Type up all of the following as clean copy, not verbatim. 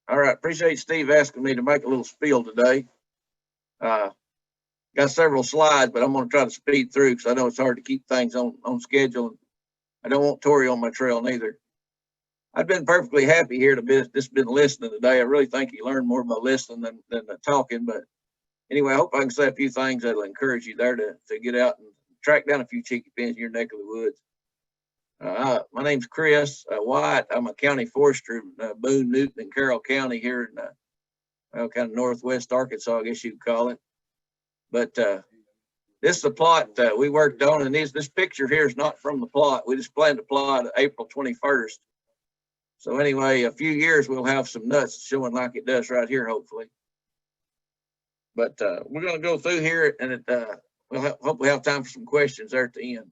All right, appreciate Steve asking me to make a little spiel today. Got several slides, but I'm going to try to speed through because I know it's hard to keep things on schedule. I don't want Tori on my trail neither. I've been perfectly happy here to just been listening today. I really think you learn more by listening than talking. But anyway, I hope I can say a few things that'll encourage you there to get out and track down a few Chinquapins in your neck of the woods. My name's Chris Wyatt. I'm a county forester in Boone, Newton, and Carroll County here in kind of northwest Arkansas, I guess you'd call it. But this is a plot we worked on, and this picture here is not from the plot. We just planned to plot April 21st. So anyway, a few years we'll have some nuts showing like it does right here, hopefully. But we're going to go through here, and we'll hopefully have time for some questions there at the end.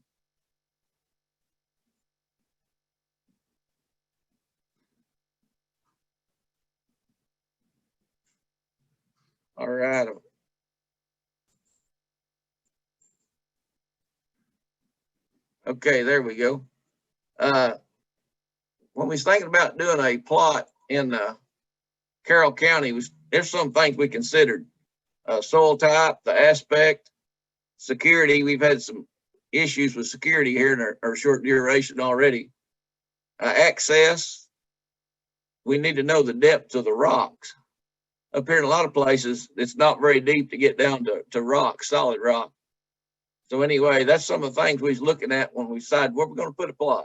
All right. Okay, there we go. When we was thinking about doing a plot in Carroll County, there's some things we considered. Soil type, the aspect, security. We've had some issues with security here in our short duration already. Access. We need to know the depth of the rocks. Up here in a lot of places, it's not very deep to get down to rock, solid rock. So anyway, that's some of the things we was looking at when we decided where we're going to put a plot.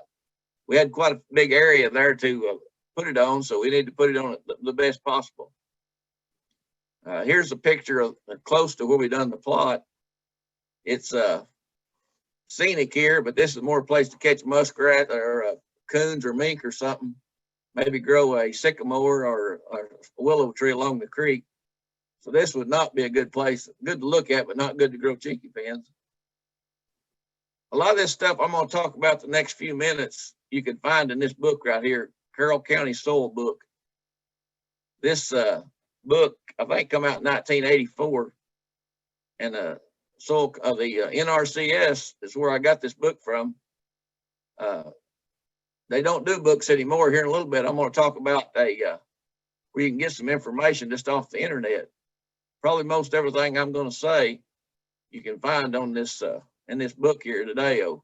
We had quite a big area there to put it on, so we need to put it on the best possible. Here's a picture of close to where we done the plot. It's scenic here, but this is more a place to catch muskrat or coons or mink or something. Maybe grow a sycamore or a willow tree along the creek. So this would not be a good place, good to look at, but not good to grow Chinquapins. A lot of this stuff I'm going to talk about the next few minutes, you can find in this book right here, Carroll County Soil Book. This book, I think, come out in 1984, and soil of the NRCS is where I got this book from. They don't do books anymore. Here in a little bit, I'm going to talk about where you can get some information just off the internet. Probably most everything I'm going to say you can find on this in this book here today. And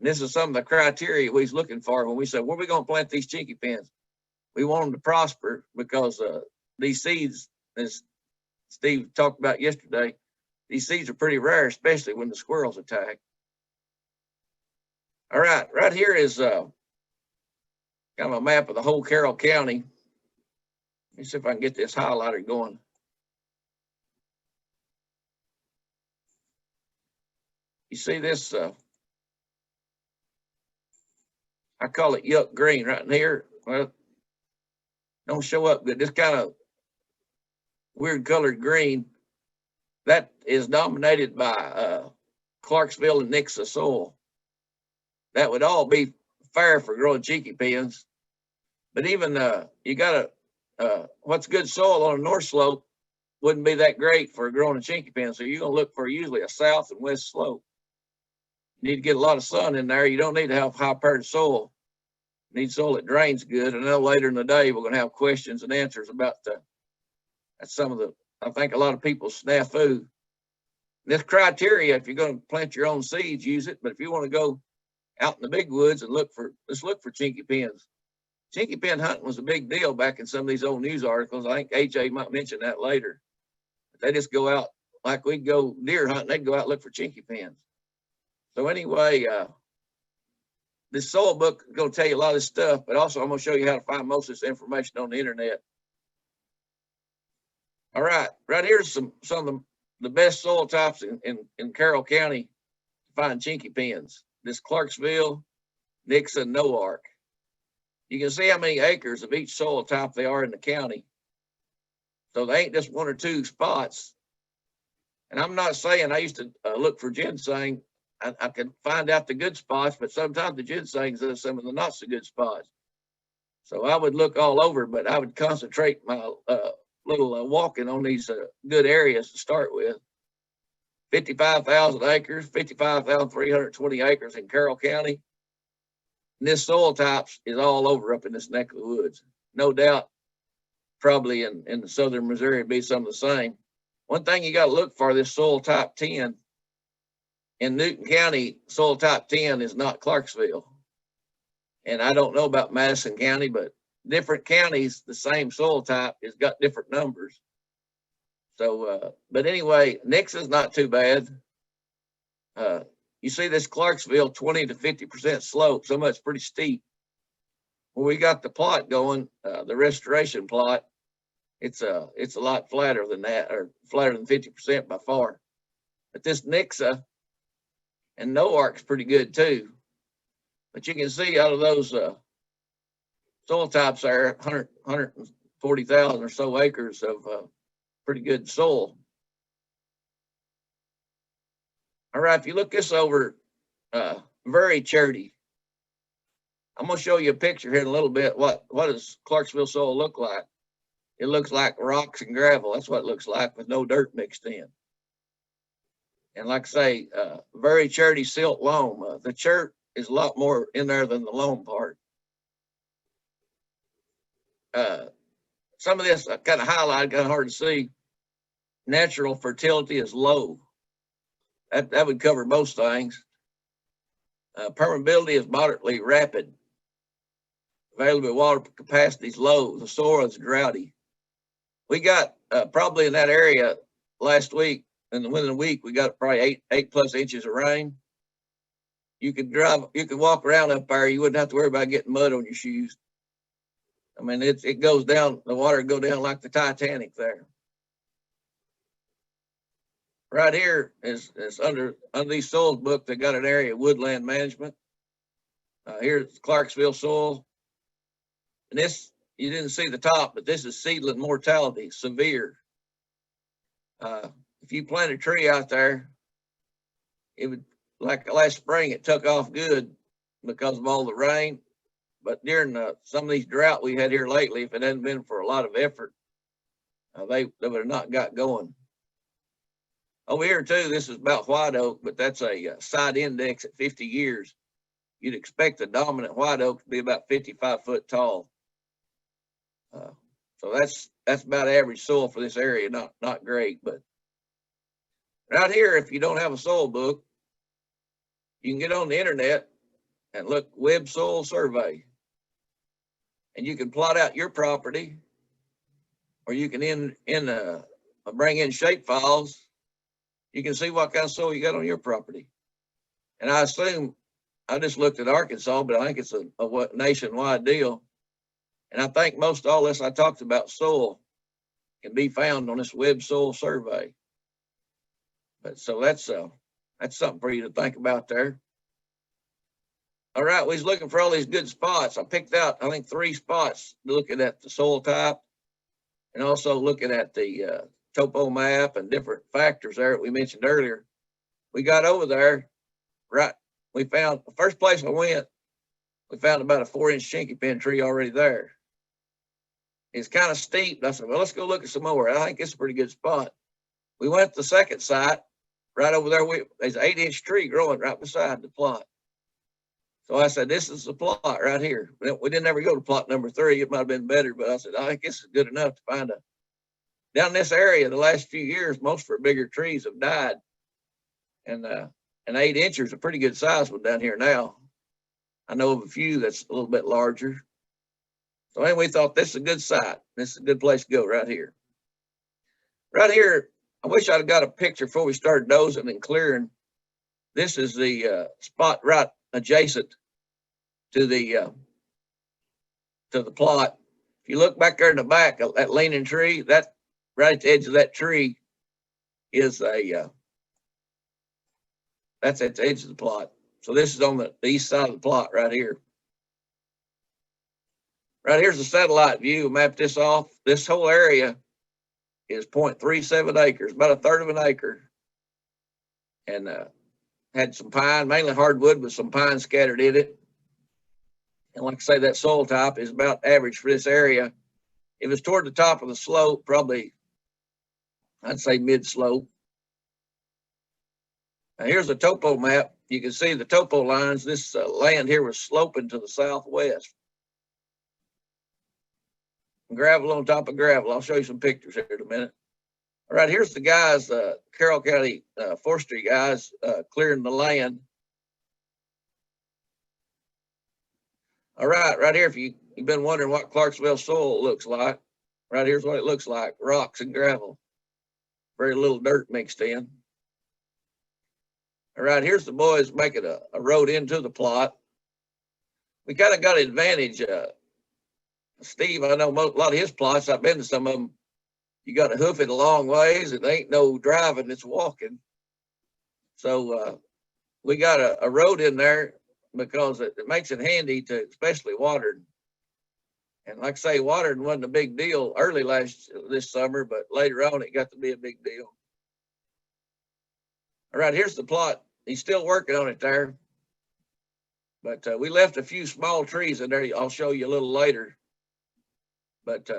this is some of the criteria we was looking for when we said, where are we going to plant these Chinquapins? We want them to prosper because these seeds, as Steve talked about yesterday, these seeds are pretty rare, especially when the squirrels attack. All right, right here is kind of a map of the whole Carroll County. Let me see if I can get this highlighter going. You see this, I call it yuck green right in here. Well, don't show up good. This kind of weird colored green, that is dominated by Clarksville and Nixa soil. That would all be fair for growing Chinquapins. But even you got what's good soil on a north slope wouldn't be that great for growing a Chinquapin. So you're going to look for usually a south and west slope. You need to get a lot of sun in there. You don't need to have high perched soil. You need soil that drains good. I know later in the day we're going to have questions and answers about that's some of the, I think a lot of people snafu. This criteria, if you're going to plant your own seeds, use it. But if you want to go out in the big woods and let's look for Chinquapins. Chinquapin hunting was a big deal back in some of these old news articles. I think AJ might mention that later. But they just go out like we'd go deer hunting. They'd go out and look for Chinquapins. So anyway, this soil book is going to tell you a lot of this stuff, but also I'm going to show you how to find most of this information on the internet. All right, right here's some of the best soil types in Carroll County to find Chinquapins. This Clarksville, Nixa, and Ozark. You can see how many acres of each soil type they are in the county. So they ain't just one or two spots. And I'm not saying I used to look for ginseng. I could find out the good spots, but sometimes the ginseng's in some of the not so good spots. So I would look all over, but I would concentrate my little walking on these good areas to start with. 55,000 acres, 55,320 acres in Carroll County. And this soil types is all over up in this neck of the woods. No doubt probably in the southern Missouri be some of the same. One thing you got to look for, this soil type 10. In Newton County, soil type 10 is not Clarksville. And I don't know about Madison County, but different counties, the same soil type has got different numbers. So, but anyway, Nixon's not too bad. You see this Clarksville 20 to 50% slope, so much pretty steep. When we got the plot going, the restoration plot, it's a lot flatter than that, or flatter than 50% by far. But this Nixa and Noark's pretty good too. But you can see out of those soil types there, 140,000 or so acres of pretty good soil. All right, if you look this over, very charity. I'm gonna show you a picture here in a little bit. What does Clarksville soil look like? It looks like rocks and gravel. That's what it looks like, with no dirt mixed in. And like I say, very charity silt loam. The chert is a lot more in there than the loam part. Some of this I kind of highlighted, kind of hard to see. Natural fertility is low. That would cover most things. Permeability is moderately rapid. Available water capacity is low. The soil is droughty. We got probably in that area last week, and within a week, we got probably eight plus inches of rain. You could walk around up there. You wouldn't have to worry about getting mud on your shoes. I mean, it goes down, the water go down like the Titanic there. Right here is under these soils book, they got an area of Woodland Management. Here's Clarksville soil. And this, you didn't see the top, but this is seedling mortality, severe. If you plant a tree out there, it would, like last spring, it took off good because of all the rain. But during some of these drought we had here lately, if it hadn't been for a lot of effort, they would have not got going. Over here too, this is about white oak, but that's a side index at 50 years. You'd expect the dominant white oak to be about 55 foot tall. So that's about average soil for this area. Not great, but right here, if you don't have a soil book, you can get on the internet and look Web Soil Survey, and you can plot out your property, or you can bring in shape files. You can see what kind of soil you got on your property. And I assume, I just looked at Arkansas, but I think it's a nationwide deal. And I think most all this I talked about soil can be found on this Web Soil Survey. But so that's something for you to think about there. All right, we was looking for all these good spots. I picked out, I think, 3 spots looking at the soil type and also looking at the topo map and different factors there that we mentioned earlier. We got over there, right? We found, the first place I went, we found about a 4-inch Chinquapin tree already there. It's kind of steep. I said, well, let's go look at some more. I think it's a pretty good spot. We went to the second site, right over there. There's an 8-inch tree growing right beside the plot. So I said, this is the plot right here. We didn't ever go to plot number 3. It might have been better, but I said, I think this is good enough to find a. Down in this area, the last few years, most of our bigger trees have died. And an 8 incher is a pretty good size one down here now. I know of a few that's a little bit larger. So anyway, we thought this is a good site. This is a good place to go right here. Right here, I wish I'd have got a picture before we started dozing and clearing. This is the spot right adjacent to the plot. If you look back there in the back, that leaning tree, that right at the edge of that tree is that's at the edge of the plot. So this is on the east side of the plot right here. Right here's the satellite view. Map this off. This whole area is 0.37 acres, about a third of an acre. And had some pine, mainly hardwood with some pine scattered in it. And like I say, that soil type is about average for this area. If it's toward the top of the slope, probably, I'd say mid-slope. Now here's a topo map. You can see the topo lines. This land here was sloping to the southwest. gravel on top of gravel. I'll show you some pictures here in a minute. All right, here's the guys, Carroll County forestry guys clearing the land. All right here, if you've been wondering what Clarksville soil looks like, right here's what it looks like, rocks and gravel. Very little dirt mixed in. All right, here's the boys making a road into the plot. We kind of got an advantage. Steve, I know a lot of his plots, I've been to some of them, you got to hoof it a long ways. It ain't no driving, it's walking. So we got a road in there because it makes it handy to, especially watering. And like I say, watering wasn't a big deal early this summer, but later on it got to be a big deal. All right, here's the plot. He's still working on it there. But we left a few small trees in there. I'll show you a little later. But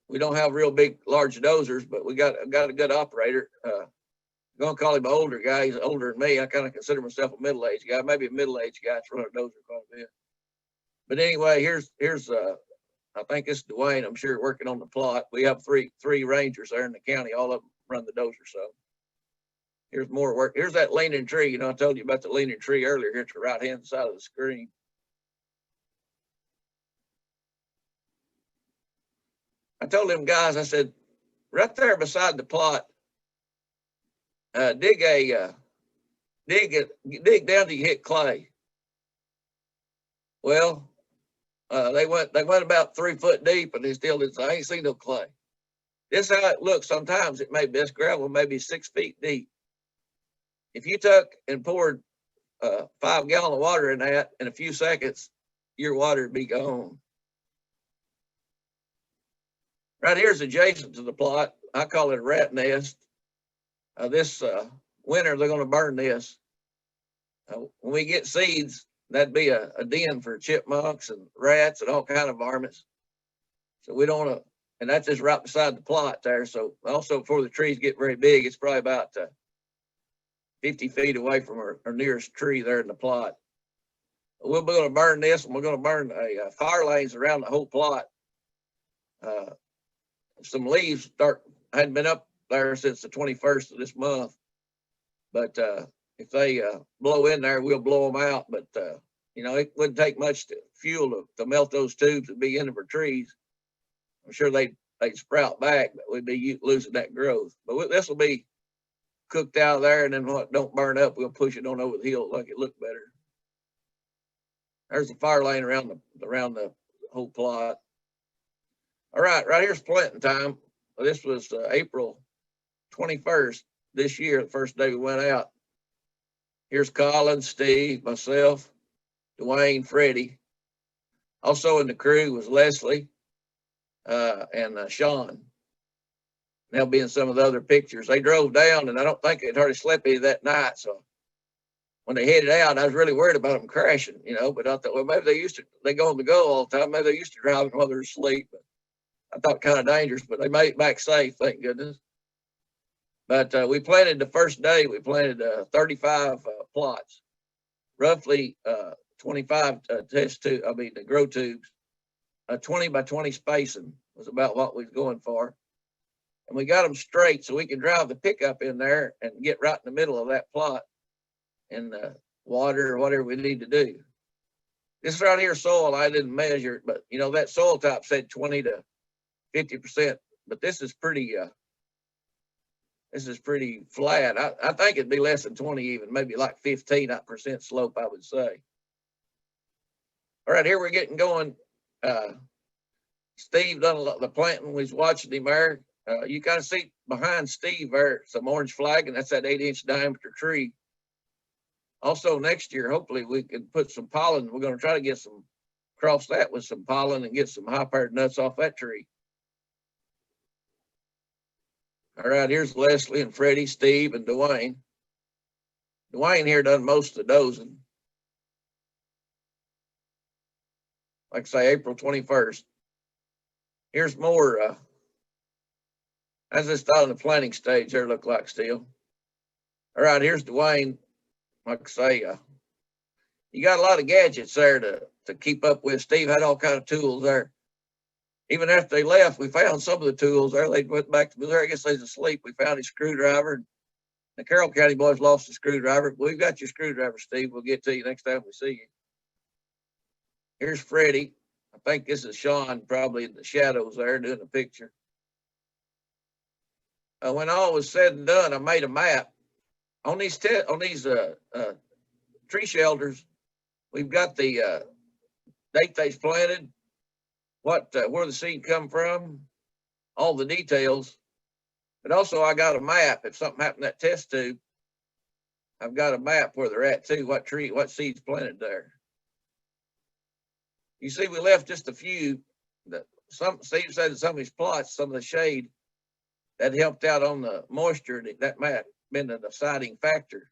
we don't have real big, large dozers, but we got a good operator. I'm going to call him an older guy. He's older than me. I kind of consider myself a middle-aged guy, maybe a middle-aged guy to run a dozer quite a bit. But anyway, here's I think it's Dwayne, I'm sure, working on the plot. We have three rangers there in the county. All of them run the dozer. So here's more work. Here's that leaning tree. You know, I told you about the leaning tree earlier here to the right-hand side of the screen. I told them guys, I said, right there beside the plot, dig down till you hit clay. Well, they went about 3 foot deep, and they still didn't. I ain't seen no clay. This is how it looks. Sometimes it may be this gravel, maybe 6 feet deep. If you took and poured 5 gallons of water in that in a few seconds, your water would be gone. Right here is adjacent to the plot. I call it a rat nest. This winter, they're going to burn this. When we get seeds, that'd be a den for chipmunks and rats and all kind of varmints. So we don't want to, and that's just right beside the plot there. So also before the trees get very big, it's probably about 50 feet away from our nearest tree there in the plot. We're going to burn this, and we're going to burn fire lanes around the whole plot. Some leaves hadn't been up there since the 21st of this month, but if they blow in there, we'll blow them out. But you know, it wouldn't take much fuel to melt those tubes and be into our trees. I'm sure they'd sprout back, but we'd be losing that growth. But this will be cooked out of there, and then what don't burn up, we'll push it on over the hill, like it look better. There's the fire lane around the whole plot. All right, right here's planting time. This was April 21st this year, the first day we went out. Here's Colin, Steve, myself, Dwayne, Freddie. Also in the crew was Leslie and Sean. There'll be in some of the other pictures. They drove down, and I don't think they'd hardly slept any that night. So when they headed out, I was really worried about them crashing, you know. But I thought, well, maybe they go on the go all the time. Maybe they used to drive while they're asleep. But I thought kind of dangerous, but they made it back safe, thank goodness. But we planted the first day, we planted 35 plots, roughly 25 the grow tubes. 20 by 20 spacing was about what we was going for. And we got them straight so we can drive the pickup in there and get right in the middle of that plot and water or whatever we need to do. This right here soil, I didn't measure it, but you know, that soil type said 20 to 50%, but this is pretty flat. I think it'd be less than 20 even, maybe like 15% slope, I would say. All right, here we're getting going. Steve done a lot of the planting. We was watching him there. You kind of see behind Steve there some orange flag, and that's that 8-inch diameter tree. Also next year, hopefully we can put some pollen. We're going to try to get some, cross that with some pollen and get some high-powered nuts off that tree. All right, here's Leslie and Freddie, Steve, and Dwayne. Dwayne here done most of the dozing. Like I say, April 21st. Here's more, as this out in the planting stage there look like still. All right, here's Dwayne. Like I say, you got a lot of gadgets there to keep up with. Steve had all kind of tools there. even after they left, we found some of the tools there. They went back to Missouri. I guess they was asleep. We found his screwdriver. The Carroll County boys lost the screwdriver. We've got your screwdriver, Steve. We'll get to you next time we see you. Here's Freddie. I think this is Sean, probably in the shadows there doing the picture. When all was said and done, I made a map on these tree shelters. We've got the date they's planted, where the seed come from, all the details. But also I got a map. If something happened to that test tube, I've got a map where they're at too, what seeds planted there. You see, we left just a few. Steve said that some of his plots, some of the shade, that helped out on the moisture. That might have been a deciding factor,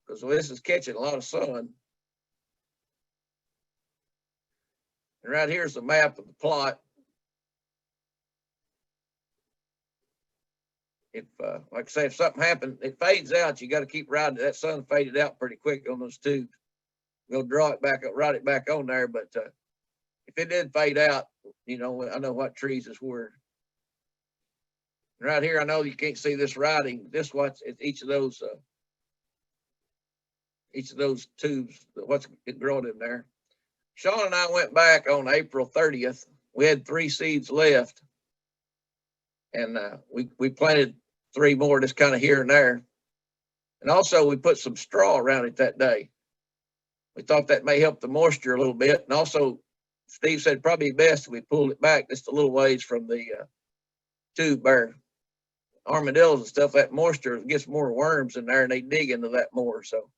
because this is catching a lot of sun. And right here's the map of the plot. If, like I say, if something happened, it fades out. You got to keep riding. That sun faded out pretty quick on those tubes. We'll draw it back up, write it back on there. But if it did fade out, you know, I know what trees this were. Right here, I know you can't see this writing. This what's each of those tubes. What's growing in there. Sean and I went back on April 30th. We had 3 seeds left, and we planted 3 more, just kind of here and there. And also, we put some straw around it that day. We thought that may help the moisture a little bit. And also, Steve said probably best if we pulled it back just a little ways from the tube there. Armadillos and stuff, that moisture gets more worms in there and they dig into that more. So,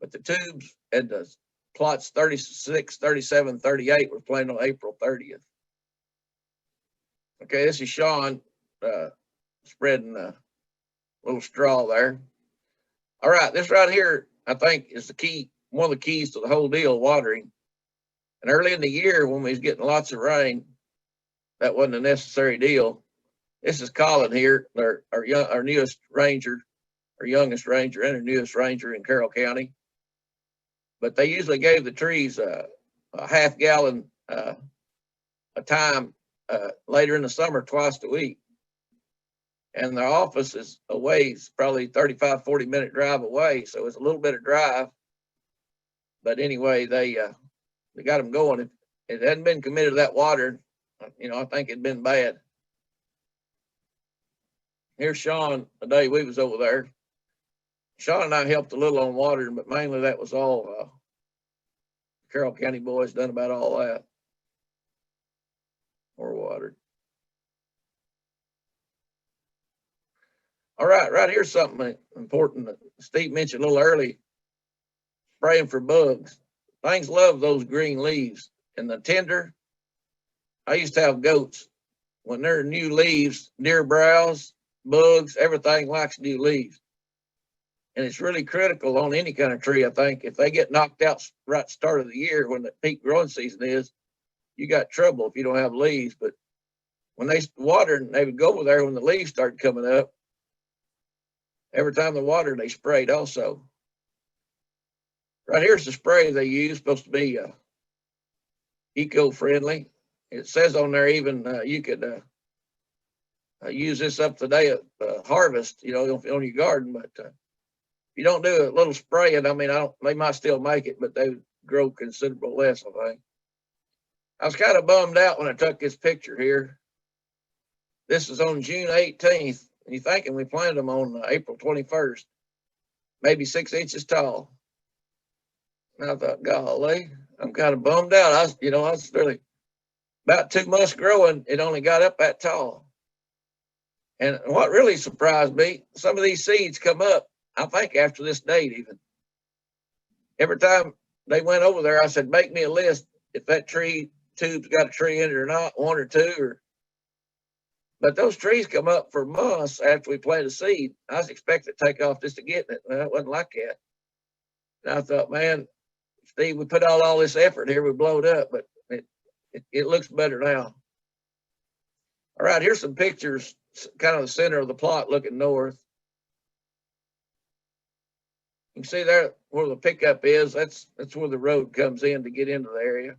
but the tubes and the plots 36, 37, 38 were planted on April 30th. Okay, this is Sean spreading a little straw there. All right, this right here, I think, is the key, one of the keys to the whole deal, watering. And early in the year, when we was getting lots of rain, that wasn't a necessary deal. This is Colin here, our newest ranger, our youngest ranger and our newest ranger in Carroll County. But they usually gave the trees a half gallon a time later in the summer, twice a week. And their office is a ways, probably 35, 40-minute drive away. So it's a little bit of drive. But anyway, they got them going. If it hadn't been committed to that water, you know, I think it'd been bad. Here's Sean the day we was over there. Sean and I helped a little on watering, but mainly that was all Carroll County boys done about all that. Or watered. All right, right here's something important that Steve mentioned a little early. Spraying for bugs. Things love those green leaves. And the tender, I used to have goats. When there are new leaves, deer browse, bugs, everything likes new leaves. And it's really critical on any kind of tree, I think. If they get knocked out right at the start of the year when the peak growing season is, you got trouble if you don't have leaves. But when they watered, they would go over there when the leaves started coming up. Every time they watered, they sprayed also. Right here's the spray they use, supposed to be eco-friendly. It says on there even you could use this up to the day of harvest, you know, on your garden. But if you don't do a little spraying, I mean, they might still make it, but they would grow considerable less, I think. I was kind of bummed out when I took this picture here. This is on June 18th, and you're thinking we planted them on April 21st, maybe 6 inches tall. And I thought, golly, I'm kind of bummed out. I was really about 2 months growing, it only got up that tall. And what really surprised me, some of these seeds come up, I think after this date even. Every time they went over there, I said, make me a list if that tree tube's got a tree in it or not, 1 or 2. But those trees come up for months after we planted a seed. I was expecting to take off just to get it. Well, it wasn't like that. And I thought, man, Steve, we put all this effort here, we blow it up, but it looks better now. All right, here's some pictures, kind of the center of the plot looking north. You can see there where the pickup is, that's where the road comes in to get into the area.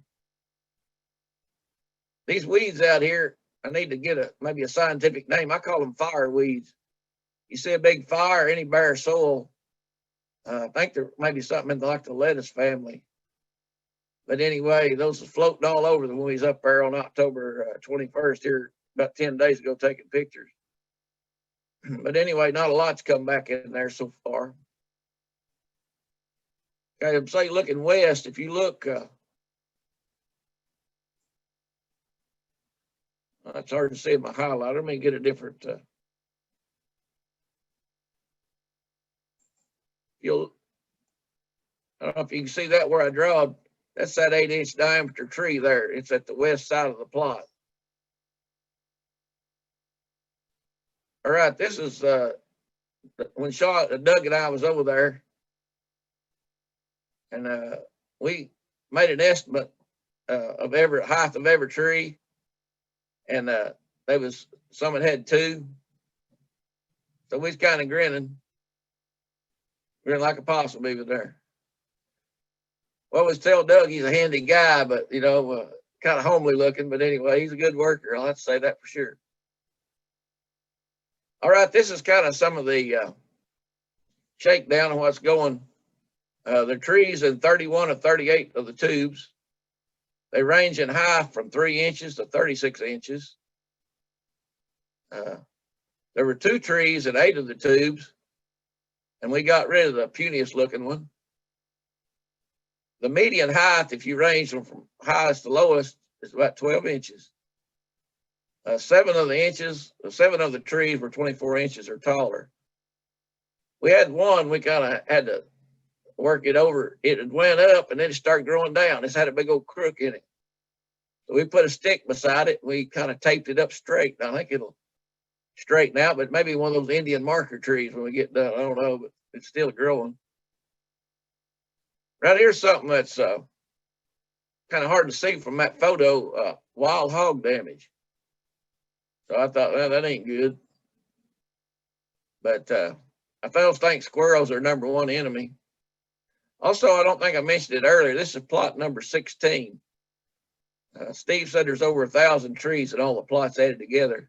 these weeds out here, I need to get maybe a scientific name. I call them fire weeds. You see a big fire, any bare soil. I think there may be something in like the lettuce family. But anyway, those was floating all over when we was up there on October 21st here about 10 days ago taking pictures. But anyway, not a lot's come back in there so far. Okay, I'm say looking west, if you look, it's hard to see in my highlighter. Let me get a different, I don't know if you can see that where I draw. That's that 8-inch diameter tree there. It's at the west side of the plot. All right, this is when Doug and I was over there, and we made an estimate of every height of every tree, and there was some that had 2. So we was kind of grinning like a possum beaver there. Well, always tell Doug he's a handy guy, but you know, kind of homely looking. But anyway, he's a good worker. I'll have to say that for sure. All right, this is kind of some of the shakedown of what's going. The trees in 31 or 38 of the tubes. They range in height from 3 inches to 36 inches. There were 2 trees in 8 of the tubes, and we got rid of the puniest looking one. The median height, if you range them from highest to lowest, is about 12 inches. 7 of the trees were 24 inches or taller. We had one, we kind of had to work it over. It had went up and then it started growing down. It's had a big old crook in it. So we put a stick beside it. We kind of taped it up straight. I think it'll straighten out, but maybe one of those Indian marker trees when we get done. I don't know, but it's still growing. Right here's something that's kind of hard to see from that photo, wild hog damage. So I thought, well, that ain't good. But I think squirrels are #1 enemy. Also, I don't think I mentioned it earlier. This is plot number 16. Steve said there's over 1,000 trees in all the plots added together.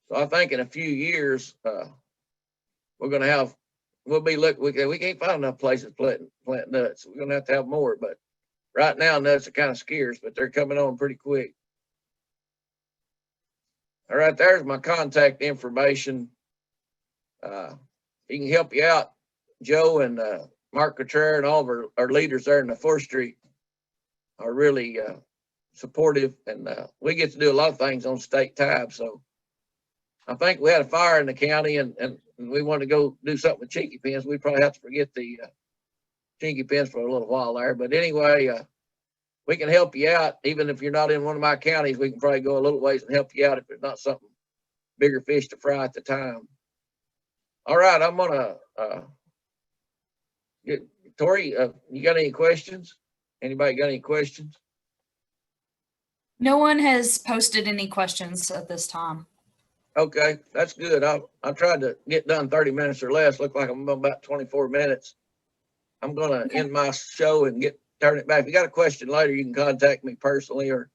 So I think in a few years, we're going to have, we can't find enough places planting nuts. We're going to have more, but right now nuts are kind of scarce, but they're coming on pretty quick. All right, there's my contact information. He can help you out. Joe and Mark Contreras and all of our leaders there in the forestry are really supportive, and we get to do a lot of things on state time. So I think we had a fire in the county and we want to go do something with Chinquapins. We probably have to forget the Chinquapins for a little while there. But anyway, we can help you out. Even if you're not in one of my counties, we can probably go a little ways and help you out if there's not something bigger fish to fry at the time. All right, I'm gonna get Tori. You got any questions? Anybody got any questions? No one has posted any questions at this time. Okay, that's good. I tried to get done 30 minutes or less. Look like I'm about 24 minutes. I'm gonna end my show and turn it back. If you got a question later, you can contact me personally or